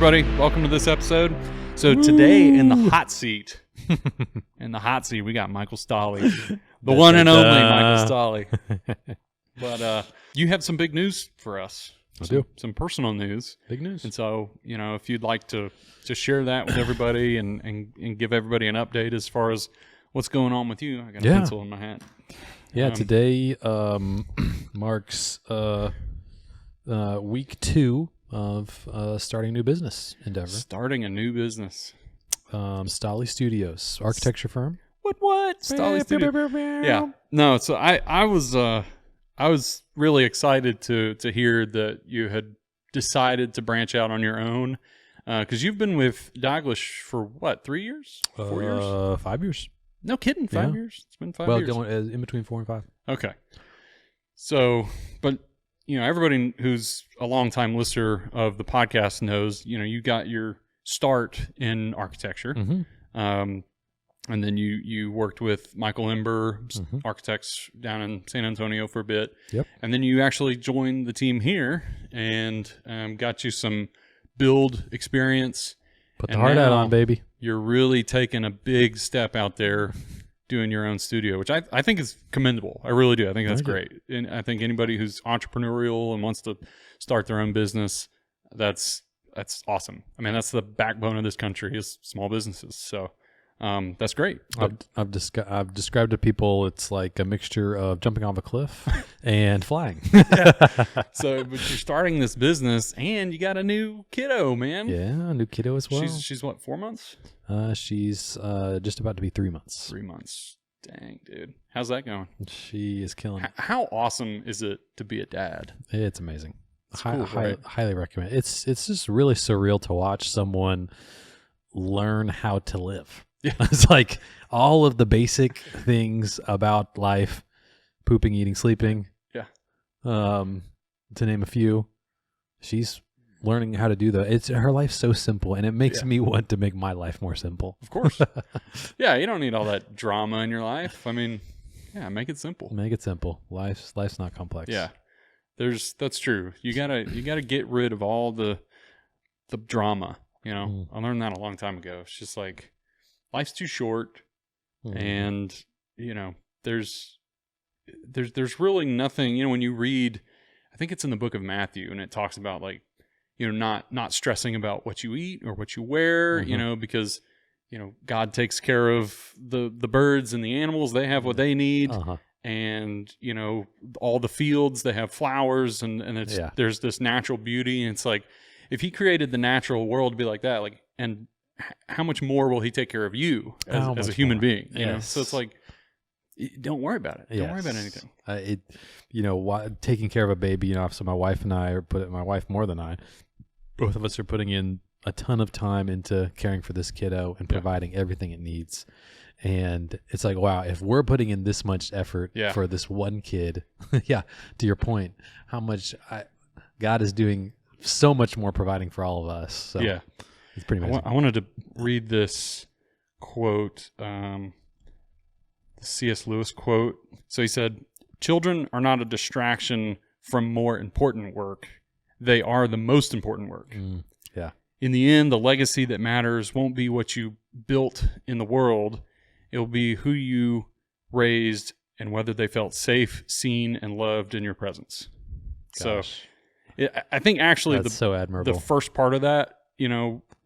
everybody. Welcome to this episode. So today in the hot seat, we got Michael Stolle, the one and only Michael Stolle. But you have some big news for us. I do. Some personal news. Big news. And so, if you'd like to share that with everybody and give everybody an update as far as what's going on with you. I got a pencil in my hat. Yeah, today marks week 2 of starting a new business endeavor. Starting a new business. Stolle Studios, architecture firm. What? Stolle Studios. Yeah. No, so I was really excited to hear that you had decided to branch out on your own, because you've been with Daglish for what, 3 years? 4 years? 5 years. No kidding, 5 years. It's been 5 years. Well, going in between 4 and 5. Okay. So, but everybody who's a longtime listener of the podcast knows, you got your start in architecture. Mm-hmm. And then you worked with Michael Ember, architects down in San Antonio for a bit. Yep. And then you actually joined the team here and got you some build experience. Put the hard hat on, baby. You're really taking a big step out there doing your own studio, which I think is commendable. I really do. I think that's great. And I think anybody who's entrepreneurial and wants to start their own business, that's awesome. I mean, that's the backbone of this country is small businesses. So that's great. I've described to people it's like a mixture of jumping off a cliff and flying. So, but you're starting this business and you got a new kiddo, man. Yeah, a new kiddo as well. She's what, 4 months? She's just about to be 3 months. 3 months. Dang, dude. How's that going? She is killing it. How awesome is it to be a dad? It's amazing. Cool, right? Highly recommend. It's just really surreal to watch someone learn how to live. Yeah. It's like all of the basic things about life, pooping, eating, sleeping. Yeah. To name a few, she's learning how to do that. Her life's so simple, and it makes me want to make my life more simple. Of course. Yeah, you don't need all that drama in your life. I mean, make it simple. Make it simple. Life's not complex. Yeah. That's true. You gotta get rid of all the drama. I learned that a long time ago. It's just like life's too short, and there's really nothing. When you read, I think it's in the book of Matthew, and it talks about like not stressing about what you eat or what you wear. Because God takes care of the birds and the animals. They have what they need. And all the fields, they have flowers, and there's this natural beauty, and it's like if He created the natural world to be like that, like, and how much more will He take care of you as a human being? So it's like, don't worry about it. Don't worry about anything. Taking care of a baby. So my wife and I my wife more than I, both of us are putting in a ton of time into caring for this kiddo and providing everything it needs. And it's like, wow, if we're putting in this much effort for this one kid, to your point, how much God is doing so much more providing for all of us. So it's pretty amazing. I wanted to read this quote, the C.S. Lewis quote. So he said, "Children are not a distraction from more important work. They are the most important work. In the end, the legacy that matters won't be what you built in the world. It will be who you raised and whether they felt safe, seen, and loved in your presence." Gosh. So I think actually that's so admirable. The first part of that,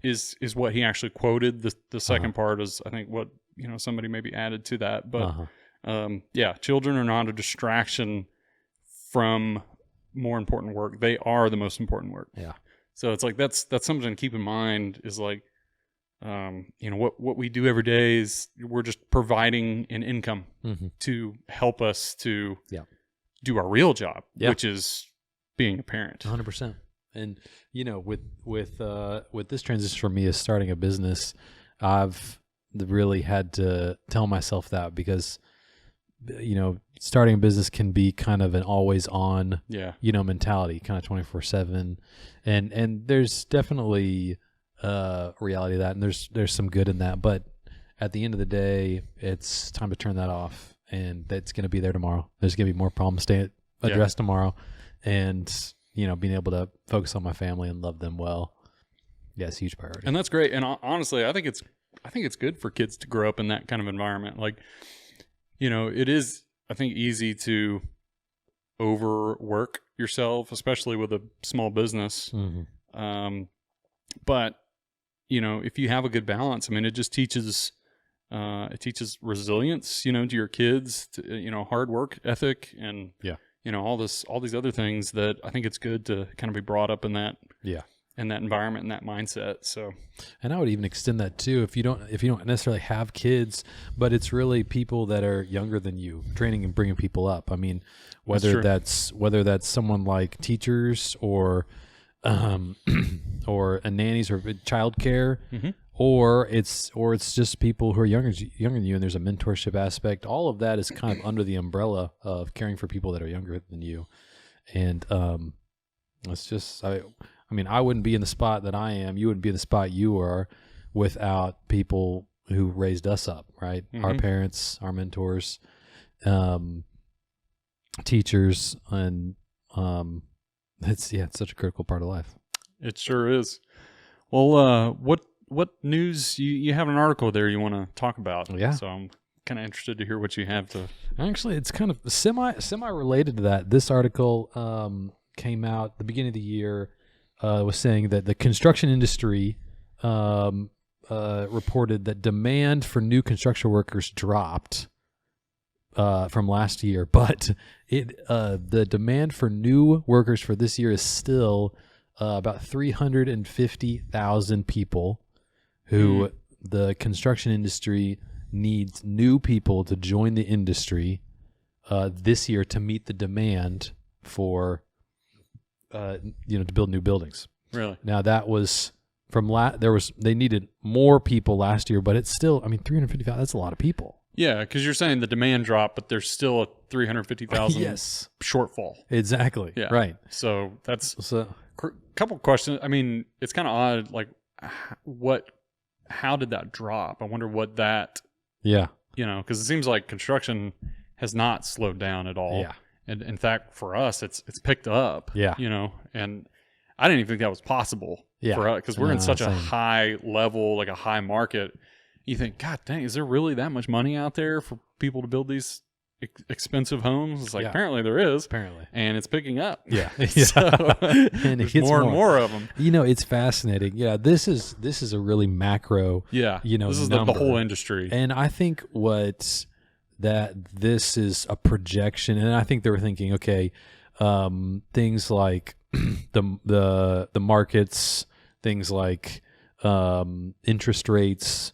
is what he actually quoted. The second part is, I think, what, somebody maybe added to that. But children are not a distraction from more important work. They are the most important work. Yeah. So it's like, that's something to keep in mind is like, what we do every day is we're just providing an income to help us to do our real job, which is being a parent. 100%. And with this transition for me as starting a business, I've really had to tell myself that because starting a business can be kind of an always on mentality, kind of 24/7, and there's definitely reality of that, and there's some good in that, but at the end of the day, it's time to turn that off, and that's going to be there tomorrow. There's going to be more problems addressed tomorrow, and being able to focus on my family and love them well Yeah, it's a huge priority. And that's great. And honestly, I think it's good for kids to grow up in that kind of environment. Like, it is, I think, easy to overwork yourself, especially with a small business. Mm-hmm. But if you have a good balance, I mean, it just teaches resilience, to your kids, to, hard work ethic, and all these other things that I think it's good to kind of be brought up in that in that environment and that mindset. So, and I would even extend that too. If you don't necessarily have kids, but it's really people that are younger than you, training and bringing people up. I mean, whether that's someone like teachers or or a nannies or childcare, mm-hmm. or it's just people who are younger than you, and there's a mentorship aspect. All of that is kind of under the umbrella of caring for people that are younger than you, and it's just I mean, I wouldn't be in the spot that I am. You wouldn't be in the spot you are without people who raised us up, right? Mm-hmm. Our parents, our mentors, teachers, and it's such a critical part of life. It sure is. Well, what news you have an article there you want to talk about? Yeah. So I'm kind of interested to hear what you have to. Actually, it's kind of semi related to that. This article came out at the beginning of the year. Was saying that the construction industry reported that demand for new construction workers dropped from last year, but the demand for new workers for this year is still about 350,000 people who the construction industry needs new people to join the industry this year to meet the demand for to build new buildings. Really? Now that was from they needed more people last year, but it's still, 350,000, that's a lot of people. Yeah, because you're saying the demand dropped, but there's still a 350,000 shortfall. Exactly. Yeah. Right. So that's a couple questions. I mean, it's kind of odd. Like, how did that drop? I wonder what that. Yeah. Because it seems like construction has not slowed down at all. Yeah. And in fact, for us, it's picked up. Yeah. And I didn't even think that was possible for us because we're in such a high level, like a high market. You think, God dang, is there really that much money out there for people to build these expensive homes? It's like, apparently there is. Apparently. And it's picking up. Yeah. So and there's more and more of them. It's fascinating. Yeah. This is a really macro, this is the whole industry. And I think that this is a projection, and I think they were thinking, okay, things like the markets, things like interest rates,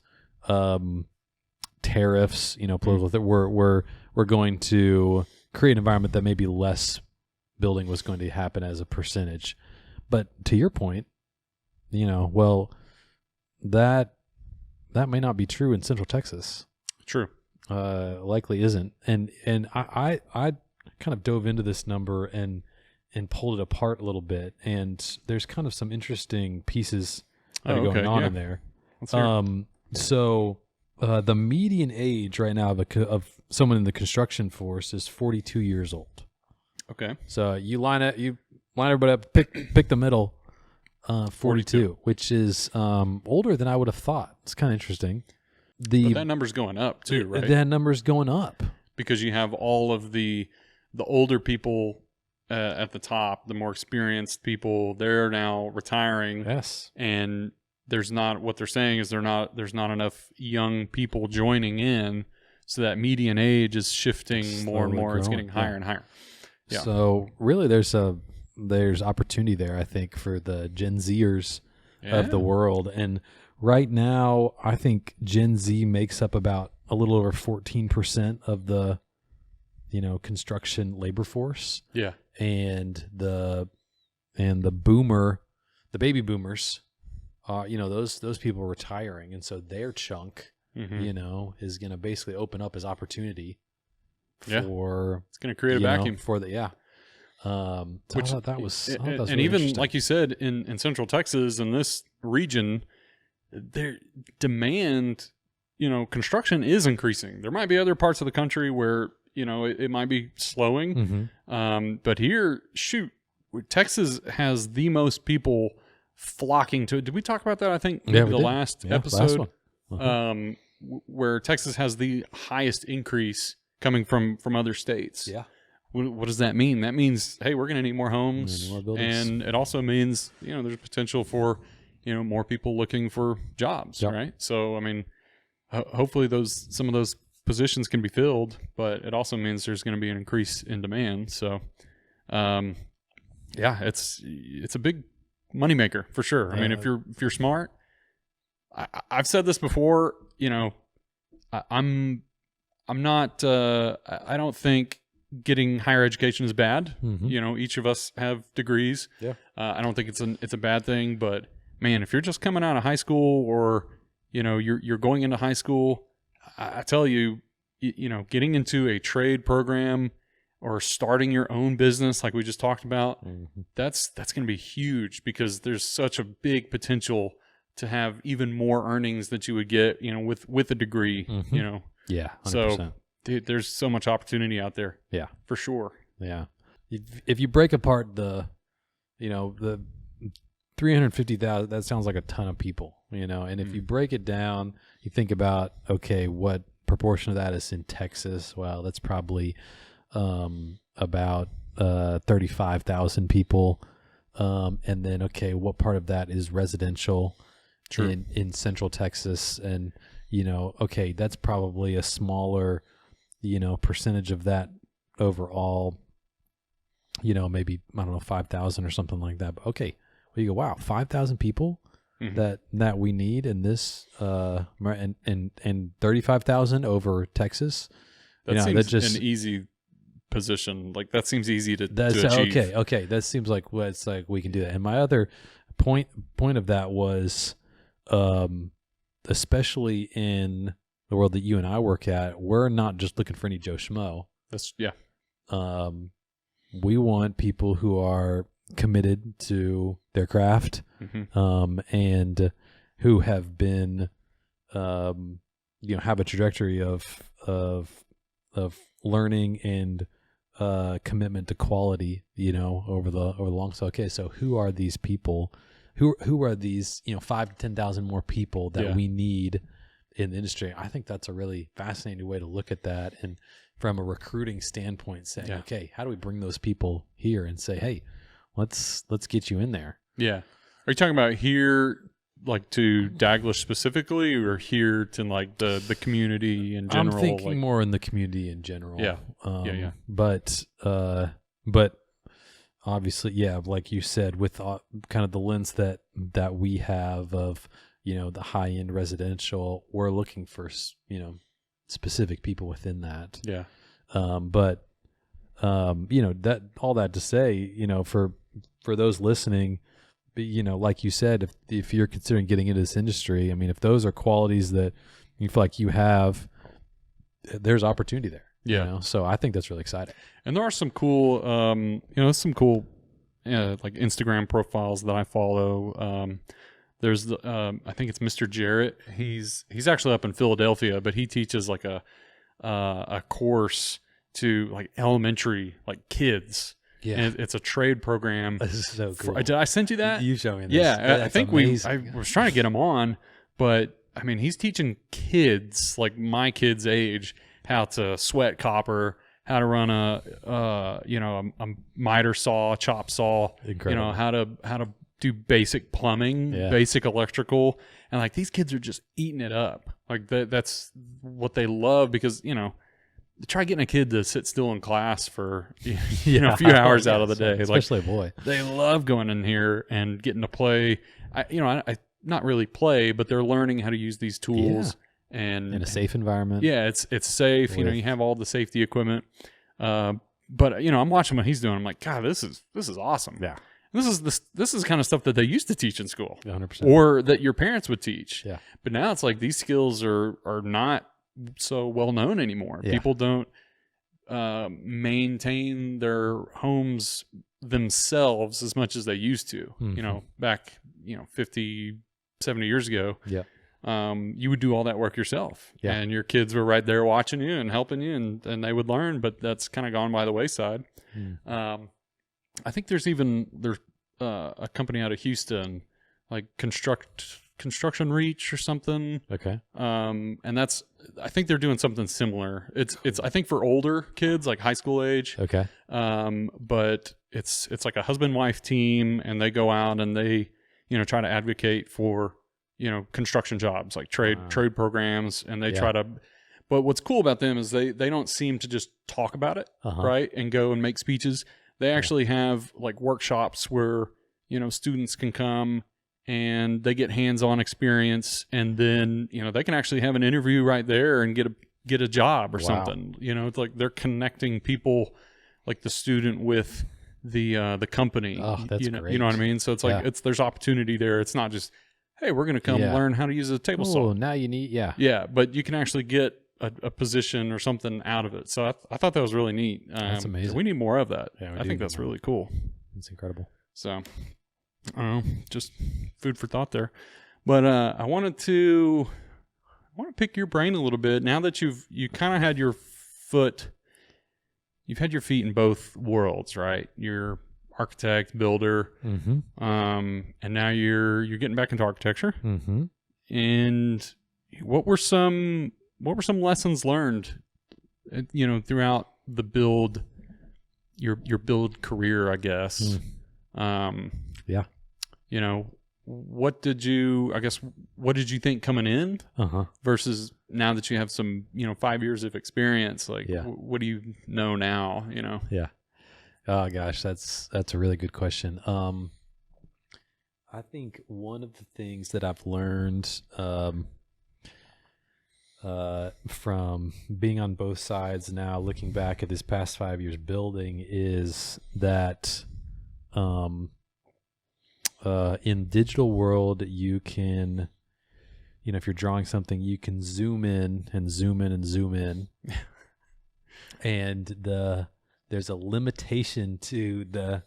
tariffs, political that we're going to create an environment that maybe less building was going to happen as a percentage. But to your point, that may not be true in Central Texas. True. Likely isn't. And I kind of dove into this number and pulled it apart a little bit, and there's kind of some interesting pieces that are going on in there. So the median age right now of someone in the construction force is 42 years old. Okay. So you line everybody up, pick the middle, 42, which is older than I would have thought. It's kind of interesting. But that number's going up too, right? That number's going up because you have all of the older people at the top, the more experienced people. They're now retiring. Yes, and there's not. What they're saying is there's not enough young people joining in, so that median age is shifting more and more. Growing. It's getting higher and higher. Yeah. So really, there's opportunity there, I think, for the Gen Zers of the world. And right now, I think Gen Z makes up about a little over 14% of the, construction labor force. Yeah. And the baby boomers, those people are retiring, and so their chunk, is going to basically open up as opportunity for. It's going to create a vacuum for the which I thought that was and really even like you said in Central Texas in this region, their demand, construction is increasing. There might be other parts of the country where it might be slowing, but here, Texas has the most people flocking to it. Did we talk about that? I think maybe the last episode, last where Texas has the highest increase coming from other states. Yeah. What does that mean? That means, hey, we're going to need more homes, and it also means, there's potential for, more people looking for jobs, right? So, I mean, hopefully some of those positions can be filled, but it also means there's going to be an increase in demand. So, it's a big moneymaker for sure. I mean, if you're smart, I've said this before, I'm not, I don't think getting higher education is bad. Each of us have degrees. Yeah. I don't think it's a bad thing, but man, if you're just coming out of high school or, you're going into high school, I tell you, getting into a trade program or starting your own business, like we just talked about, that's going to be huge, because there's such a big potential to have even more earnings that you would get, with a degree, Yeah. 100%. So dude, there's so much opportunity out there. Yeah, for sure. Yeah. If you break apart the 350,000, that sounds like a ton of people, and if you break it down, you think about, okay, what proportion of that is in Texas? Well, that's probably about 35,000 people. And then, okay, what part of that is residential in Central Texas? And, okay, that's probably a smaller, percentage of that overall, maybe, I don't know, 5,000 or something like that. But okay, well, you go, wow, 5,000 people that we need in this, and 35,000 over Texas. That seems just an easy position. Like, that seems easy to achieve. Okay. That seems like it's like we can do that. And my other point of that was, especially in the world that you and I work at, we're not just looking for any Joe Schmo. We want people who are committed to their craft, and who have been, have a trajectory of learning and commitment to quality, over the long. So okay, so who are these people? Who are these 5,000 to 10,000 more people that we need in the industry? I think that's a really fascinating way to look at that, and from a recruiting standpoint, saying, okay, how do we bring those people here and say, hey, let's get you in there? Yeah. Are you talking about here, like to Daglish specifically, or here to like the community in general? I'm thinking more in the community in general. Yeah. But obviously, like you said, with kind of the lens that we have of, the high end residential, we're looking for, specific people within that. Yeah. But that, all that to say, for those listening, like you said, if you're considering getting into this industry, I mean, if those are qualities that you feel like you have, there's opportunity there. Yeah. So I think that's really exciting. And there are some cool, like Instagram profiles that I follow. There's I think it's Mr. Jarrett. He's actually up in Philadelphia, but he teaches like a course to like elementary, like kids. Yeah. And it's a trade program. This is so cool. Did I send you that? You showed me this. Yeah. I think I was trying to get him on, but I mean, he's teaching kids, like my kids' age, how to sweat copper, how to run a miter saw, chop saw, incredible. How to do basic plumbing, basic electrical, and like these kids are just eating it up. Like that's what they love, because try getting a kid to sit still in class for a few hours out of the day, especially a boy. They love going in here and getting to play. I not really play, but they're learning how to use these tools. And in a safe environment. Yeah, it's safe. You have all the safety equipment. But I'm watching what he's doing. I'm like, God, this is awesome. Yeah. This is kind of stuff that they used to teach in school, 100%, or that your parents would teach. Yeah. But now it's like these skills are not so well known anymore. Yeah. People don't maintain their homes themselves as much as they used to. Mm-hmm. Back 50, 70 years ago. Yeah. You would do all that work yourself, and your kids were right there watching you and helping you, and they would learn. But that's kind of gone by the wayside. Mm. I think there's a company out of Houston like construction reach or something. Okay. And I think they're doing something similar. It's I think for older kids, like high school age. Okay. But it's like a husband-wife team, and they go out and they, try to advocate for, construction jobs, like trade programs, and they try to. But what's cool about them is they don't seem to just talk about it, right, and go and make speeches. They actually have like workshops where students can come and they get hands-on experience, and then they can actually have an interview right there and get a job or something. It's like they're connecting people, like the student with the company. Oh, that's great. You know what I mean? So it's like there's opportunity there. It's not just, hey, we're going to come learn how to use a table saw. Oh, now you need yeah, but you can actually get a position or something out of it. So I thought that was really neat. That's amazing. We need more of that. Yeah, I think that's really cool. It's incredible. So I don't know, just food for thought there. But I want to pick your brain a little bit now that you kind of had you've had your feet in both worlds, right? You're architect, builder, and now you're getting back into architecture. And what were some lessons learned, throughout the your build career, I guess? What did you think coming in versus now that you have some, 5 years of experience? Like, what do you know now, Yeah. Oh gosh, that's a really good question. I think one of the things that I've learned, from being on both sides now, looking back at this past 5 years building, is that, in digital world, you can, if you're drawing something, you can zoom in and zoom in and zoom in. And there's a limitation to the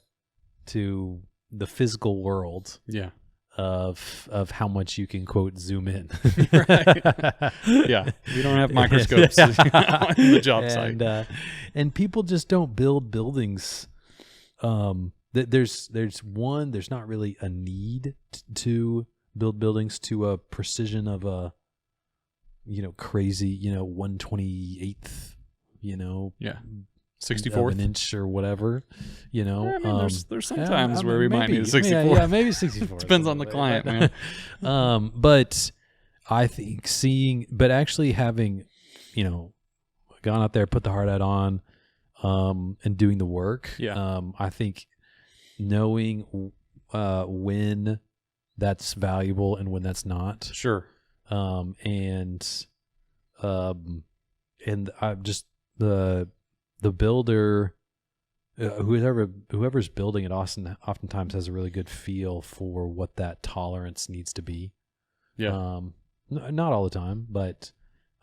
physical world. Yeah. Of how much you can, quote, zoom in. Right. Yeah. We don't have microscopes on the job site. And people just don't build buildings. There's not really a need to build buildings to a precision of a, crazy, 1/28th, 64th an inch or whatever, I mean, there's some times where we might need a 64. Yeah, maybe 64. Depends on the client, man. But I think actually having, gone out there, put the hard hat on, and doing the work. Yeah. I think knowing when that's valuable and when that's not. Sure. And I just the builder, whoever's building it, oftentimes has a really good feel for what that tolerance needs to be. Yeah. Not all the time, but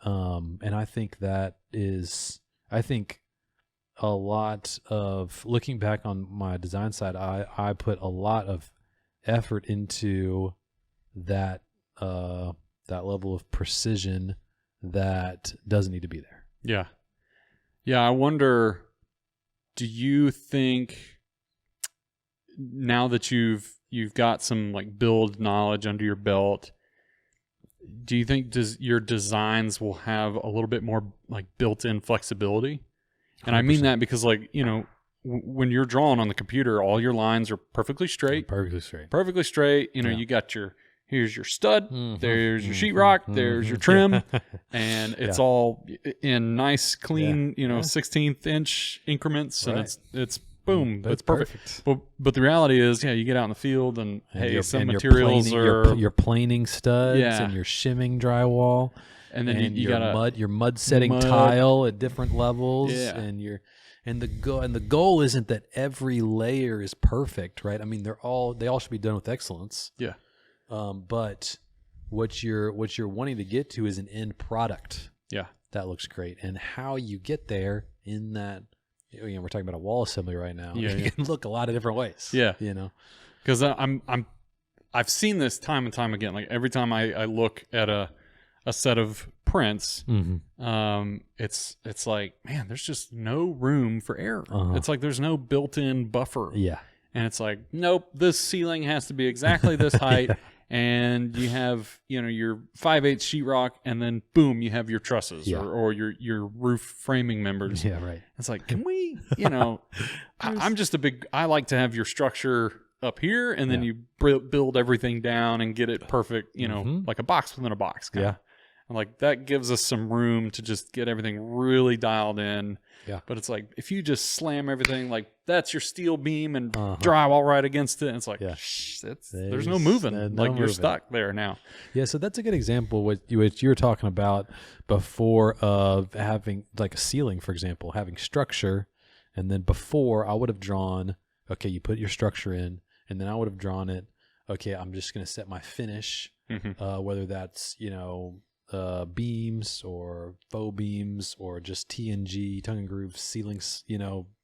and I think that is, a lot of, looking back on my design side, I put a lot of effort into that level of precision that doesn't need to be there. Yeah. Yeah, I wonder, do you think now that you've got some like build knowledge under your belt, do you think your designs will have a little bit more like built-in flexibility? And 100%. I mean that because, like, when you're drawing on the computer, all your lines are perfectly straight. Perfectly straight. You got here's your stud, there's your sheetrock, there's your trim, and it's all in nice, clean, 16th inch increments, and it's boom, it's perfect. But the reality is, you get out in the field, and some materials are your planing studs and your shimming drywall, and then you got your mud setting tile at different levels, and the goal isn't that every layer is perfect, right? I mean, they all should be done with excellence. Yeah. But what you're wanting to get to is an end product. Yeah. That looks great. And how you get there in that, we're talking about a wall assembly right now. Yeah, it can look a lot of different ways. Yeah. Because I've seen this time and time again. Like every time I look at a set of prints, it's like, man, there's just no room for error. It's like there's no built-in buffer. Yeah. And it's like, nope, this ceiling has to be exactly this height. Yeah. And you have, your 5/8 sheetrock, and then boom, you have your trusses or your roof framing members. Yeah, right. It's like, can we, I like to have your structure up here, and then you build everything down and get it perfect, like a box within a box. Kinda. And like that gives us some room to just get everything really dialed in. Yeah. But it's like, if you just slam everything, like that's your steel beam and drywall right against it. And it's like, there's no moving. You're stuck there now. Yeah. So that's a good example. What you were talking about before of having like a ceiling, for example, having structure. And then before I would have drawn, okay, you put your structure in, and then I would have drawn it. Okay, I'm just going to set my finish, whether that's, beams or faux beams or just TNG, tongue and groove ceilings,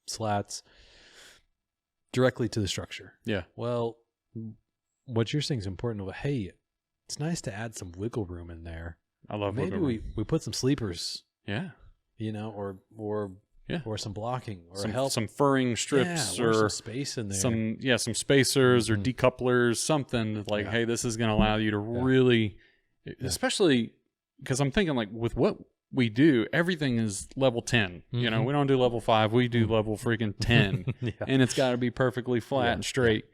slats directly to the structure. Yeah. Well, what you're saying is important. But hey, it's nice to add some wiggle room in there. I love maybe wiggle room. we put some sleepers. Yeah. Or some blocking or some furring strips or some space in there. Some spacers or decouplers, something like, hey, this is going to allow you to really, especially because I'm thinking like with what we do, everything is level 10. We don't do level 5. We do level freaking 10. And it's got to be perfectly flat and straight.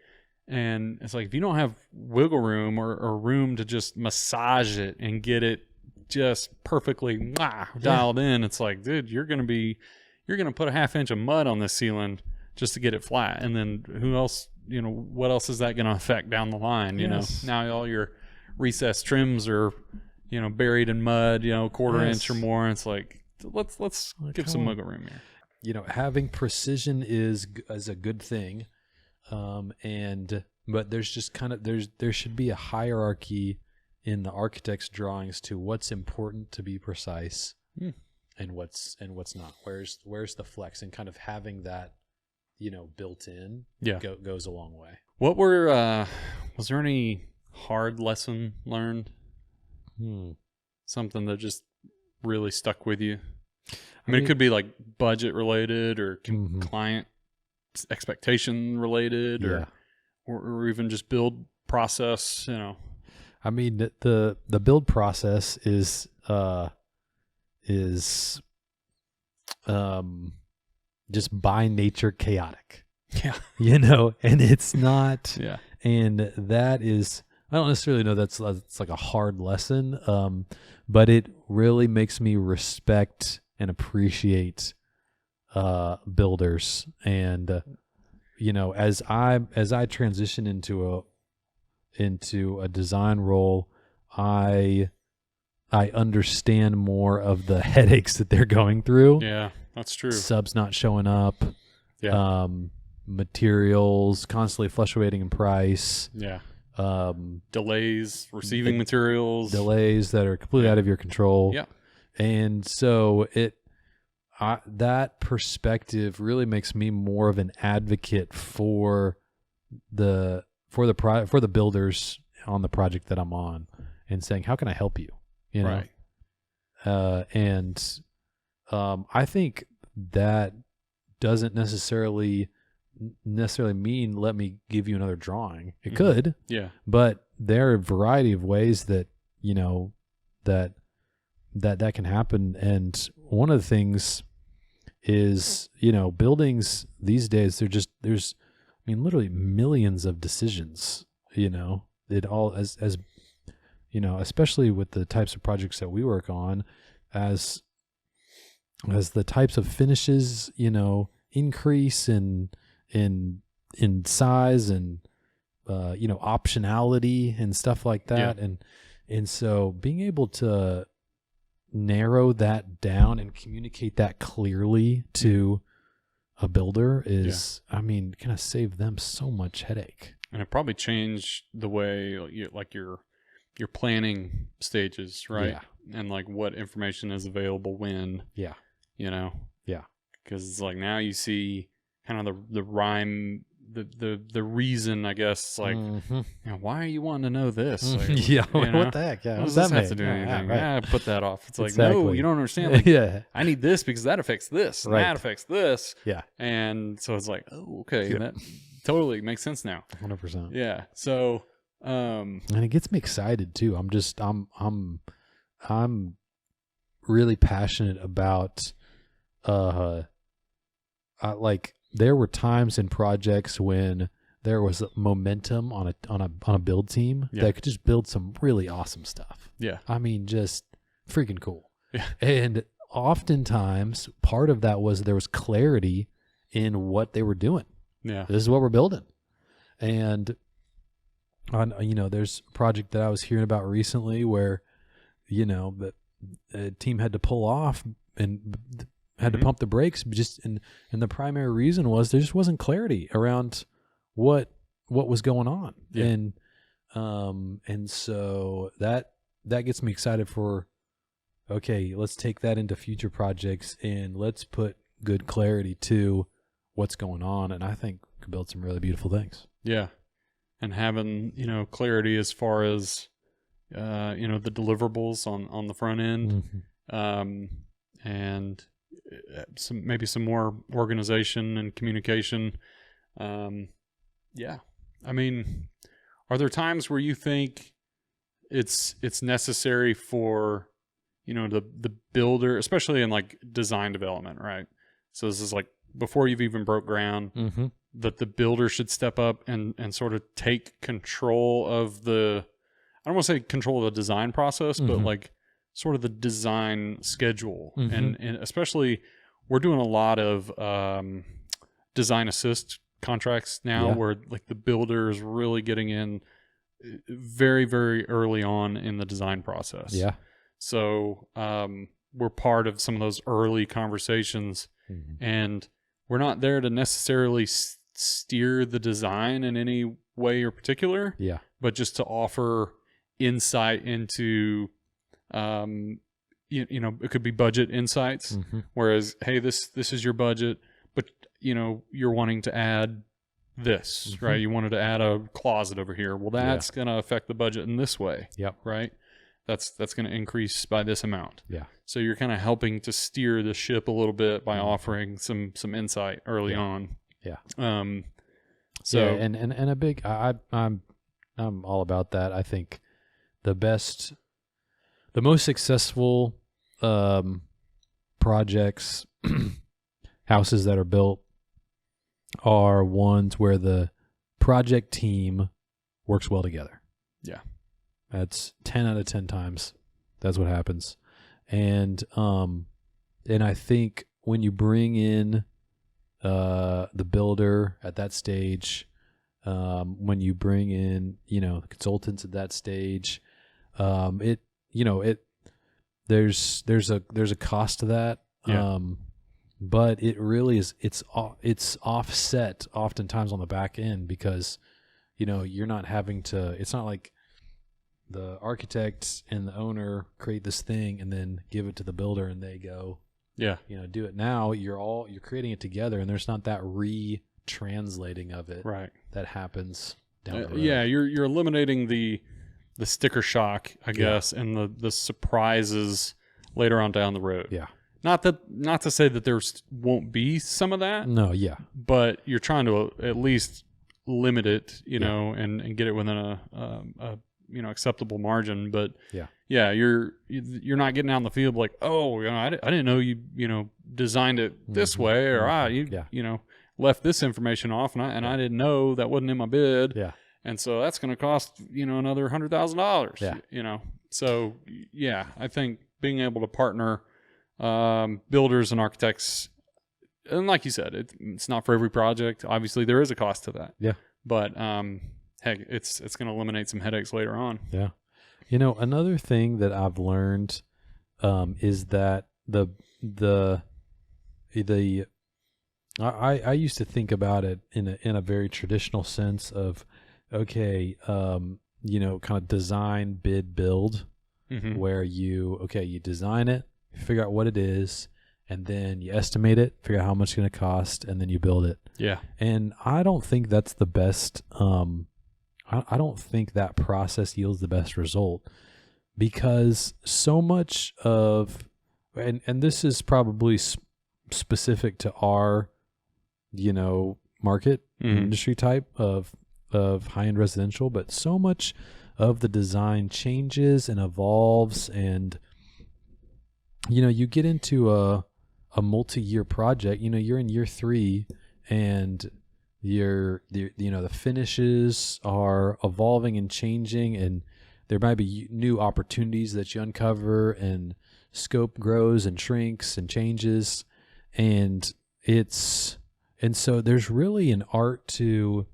And it's like, if you don't have wiggle room or room to just massage it and get it just perfectly dialed in, it's like, dude, you're going to put a 1/2 inch of mud on this ceiling just to get it flat. And then who else, what else is that going to affect down the line? Now all your recessed trims are, buried in mud, 1/4 inch or more. And it's like, let's give some wiggle room here. Having precision is a good thing. But there's just there should be a hierarchy in the architect's drawings to what's important to be precise and what's not. Where's the flex, and kind of having that, built in goes a long way. What was there any hard lesson learned? Something that just really stuck with you? I mean, it could be like budget related or client expectation related or even just build process, I mean, the build process is just by nature chaotic. Yeah. And it's not. Yeah. And that is, I don't necessarily know that's like a hard lesson, but it really makes me respect and appreciate builders. And as I transition into a design role, I understand more of the headaches that they're going through. Yeah, that's true. Subs not showing up. Yeah. Materials constantly fluctuating in price. Yeah. Delays, receiving materials. Delays that are completely out of your control. Yeah. And so that perspective really makes me more of an advocate for the builders on the project that I'm on, and saying, how can I help you? Right. I think that doesn't necessarily mean let me give you another drawing. It could. Yeah. But there are a variety of ways that, that can happen. And one of the things is, buildings these days, there's literally millions of decisions, it all as especially with the types of projects that we work on, as the types of finishes, increase in size and, optionality and stuff like that. Yeah. And so being able to narrow that down and communicate that clearly to a builder is, going to save them so much headache. And it probably changed the way your planning stages, right? Yeah. And like what information is available when. Yeah. Yeah. Because it's like now you see kind of the rhyme, the reason, I guess, like, why are you wanting to know this? Like, what the heck? Yeah, what does that have to do with anything? Right. Put that off. It's like, exactly. no, you don't understand. Like, I need this because that affects this, and right. that affects this. Yeah. And so it's like, oh, okay, that Totally makes sense now. 100%. Yeah. So, and it gets me excited too. I'm really passionate about, like there were times in projects when there was momentum on a build team that could just build some really awesome stuff. Yeah. I mean, just freaking cool. Yeah. And oftentimes part of that was there was clarity in what they were doing. Yeah. This is what we're building. And there's a project that I was hearing about recently where, that a team had to pull off and had to pump the brakes and the primary reason was there just wasn't clarity around what was going on. Yeah. And so that gets me excited for, okay, let's take that into future projects and let's put good clarity to what's going on. And I think we could build some really beautiful things. Yeah. And having, clarity as far as, the deliverables on the front end, and maybe some more organization and communication. Yeah. I mean, are there times where you think it's necessary for, the builder, especially in like design development, right? So this is like before you've even broke ground, that the builder should step up and sort of take control of I don't want to say control of the design process, but like sort of the design schedule. And especially we're doing a lot of design assist contracts now where like the builder is really getting in very, very early on in the design process. Yeah. So we're part of some of those early conversations, and we're not there to necessarily steer the design in any way or particular, but just to offer insight into, it could be budget insights. Whereas, hey, this is your budget, but you're wanting to add this, right? You wanted to add a closet over here. Well, that's going to affect the budget in this way. Yep. Right. That's going to increase by this amount. Yeah. So you're kind of helping to steer the ship a little bit by offering some insight early on. Yeah. So and a big I'm all about that. I think the most successful projects, houses that are built, are ones where the project team works well together. Yeah. That's 10 out of 10 times. That's what happens. And I think when you bring in the builder at that stage, when you bring in, consultants at that stage, there's a cost to that. Yeah. But it really is, it's offset oftentimes on the back end because, you're not having to, it's not like the architect and the owner create this thing and then give it to the builder and they go, do it. Now you're creating it together and there's not that translating of it that happens down the road. Yeah, you're eliminating the sticker shock, I guess, and the surprises later on down the road. Yeah. Not to say that there won't be some of that. No, yeah. But you're trying to at least limit it, and get it within a acceptable margin. But you're not getting out in the field like, oh, I didn't know you designed it this way, or you left this information off, and I didn't know that wasn't in my bid. Yeah. And so that's going to cost another $100,000. Yeah. So I think being able to partner builders and architects, and like you said, it's not for every project. Obviously, there is a cost to that. Yeah. But heck, it's going to eliminate some headaches later on. Yeah. Another thing that I've learned is that I used to think about it in a very traditional sense of, okay, kind of design, bid, build, where you design it, you figure out what it is, and then you estimate it, figure out how much it's going to cost, and then you build it. Yeah. And I don't think that's the best. I don't think that process yields the best result because so much of, and this is probably specific to our, market industry type of high-end residential, but so much of the design changes and evolves, and you get into a multi-year project. You're in year 3, and the finishes are evolving and changing, and there might be new opportunities that you uncover, and scope grows and shrinks and changes, and so there's really an art to,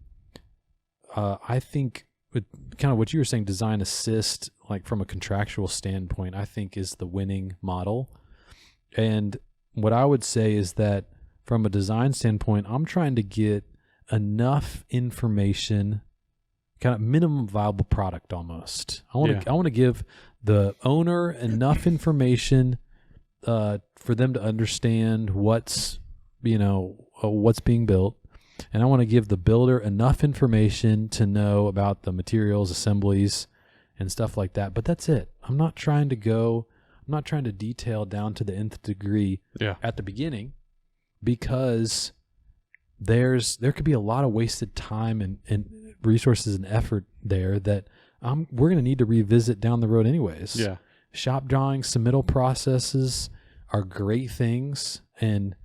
I think, with kind of what you were saying, design assist, like from a contractual standpoint, I think is the winning model. And what I would say is that from a design standpoint, I'm trying to get enough information, kind of minimum viable product almost. I want to give the owner enough information for them to understand what's being built, and I want to give the builder enough information to know about the materials, assemblies, and stuff like that. But that's it. I'm not trying to detail down to the nth degree at the beginning, because there could be a lot of wasted time and resources and effort there that we're going to need to revisit down the road anyways. Yeah. Shop drawings, submittal processes are great things. And,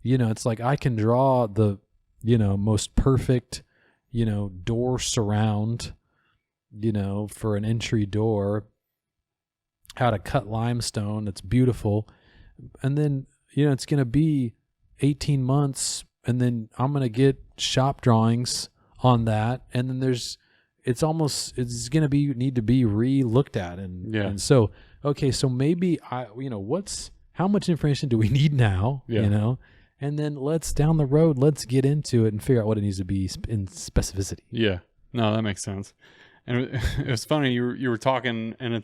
it's like I can draw the, most perfect, door surround, for an entry door, how to cut limestone. That's beautiful. And then, it's going to be 18 months, and then I'm going to get shop drawings on that. And then it's going to need to be re-looked at. And so, okay, so maybe how much information do we need now? And then down the road, let's get into it and figure out what it needs to be in specificity. Yeah. No, that makes sense. And it was funny, you were talking, and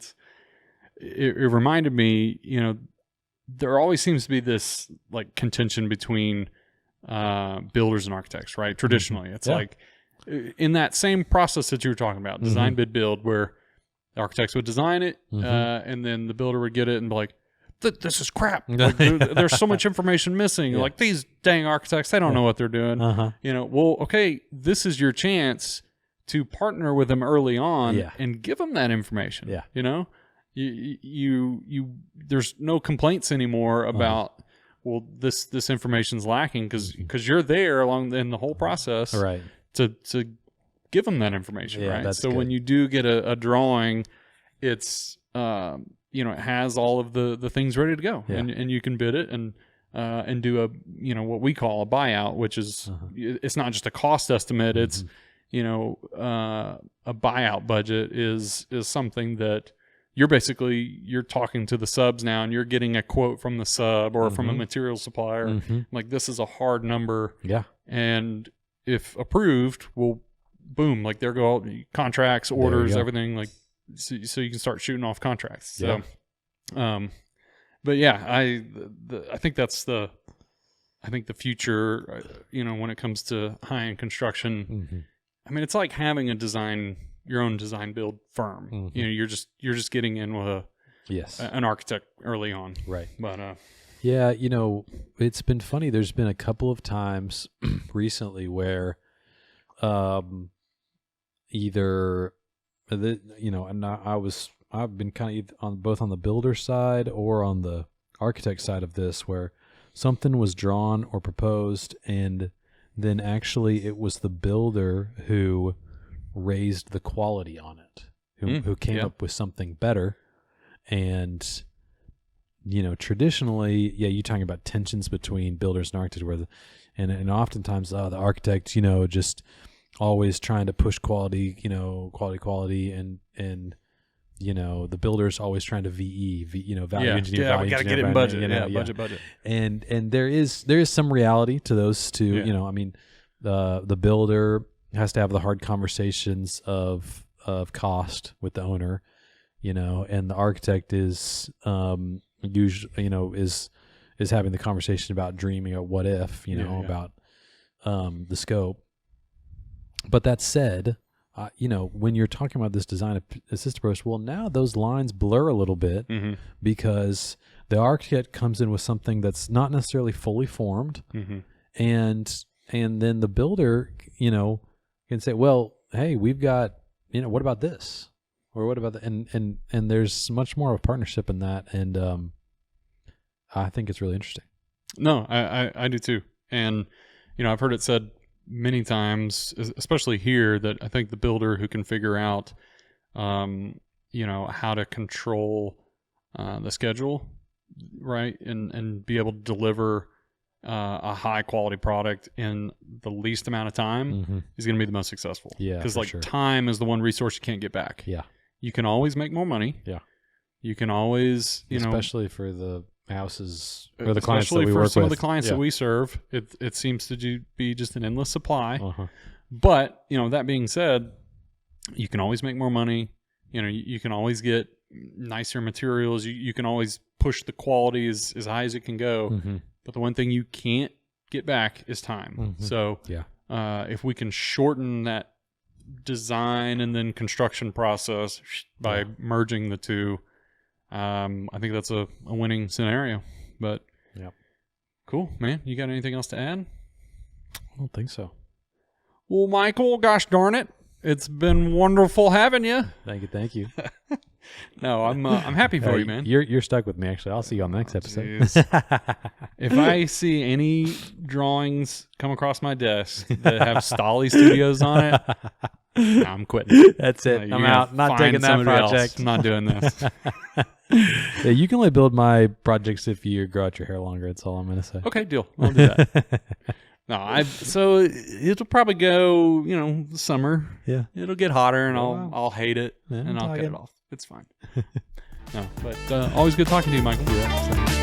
it reminded me, there always seems to be this like contention between builders and architects, right? Traditionally, it's like in that same process that you were talking about, design, bid, build, where the architects would design it, and then the builder would get it and be like, this is crap. Like, there's so much information missing. Like, these dang architects, they don't know what they're doing. Well, okay, this is your chance to partner with them early on and give them that information. You there's no complaints anymore about this information's lacking, because you're there in the whole process, right, to give them that information, right? So good. When you do get a drawing, it's it has all of the things ready to go, and you can bid it and do a what we call a buyout, which is it's not just a cost estimate. It's a buyout budget is something that you're talking to the subs now, and you're getting a quote from the sub or from a material supplier. Like, this is a hard number. Yeah. And if approved, well, boom, like there go all contracts, orders, everything, like, so you can start shooting off contracts. So, but yeah, I think that's the future, when it comes to high-end construction. I mean, it's like having your own design build firm. You're just getting in with an architect early on. Right. But, it's been funny. There's been a couple of times recently where, I've been kind of on both on the builder side or on the architect side of this, where something was drawn or proposed, and then actually it was the builder who raised the quality on it, who came up with something better. And traditionally, you're talking about tensions between builders and architects, and oftentimes the architect, just always trying to push quality, quality, and the builder's always trying to value engineer. Yeah, we got to get it in budget, budget. And there is some reality to those two. I mean, the builder has to have the hard conversations of cost with the owner, and the architect is usually is having the conversation about dreaming or what if, about the scope. But that said, when you're talking about this design assist approach, well, now those lines blur a little bit because the architect comes in with something that's not necessarily fully formed, and and then the builder, can say, well, hey, we've got, what about this? Or what about that? And there's much more of a partnership in that. And I think it's really interesting. No, I do too. And, I've heard it said many times, especially here, that I think the builder who can figure out, how to control the schedule, right, and be able to deliver a high quality product in the least amount of time is going to be the most successful. Yeah, because time is the one resource you can't get back. Yeah, you can always make more money. Yeah, you can always, especially for the houses or the clients that we work with. Especially for some of the clients that we serve, it seems to be just an endless supply. But that being said, you can always make more money. You can always get nicer materials. You can always push the quality as high as it can go. But the one thing you can't get back is time. So if we can shorten that design and then construction process by merging the two, I think that's a winning scenario. But cool, man. You got anything else to add? I don't think so. Well, Michael, gosh darn it. It's been wonderful having you. Thank you. No, I'm happy for you, man. You're stuck with me, actually. I'll see you on the next episode. If I see any drawings come across my desk that have Stolle Studios on it, no, I'm quitting. That's it. I'm out. Not taking that project. I'm not doing this. Yeah, you can only build my projects if you grow out your hair longer. That's all I'm going to say. Okay, deal. I'll do that. No, so it'll probably go, summer. Yeah. It'll get hotter and I'll hate it and I'll cut it off. It's fine. No, but always good talking to you, Michael. Yeah.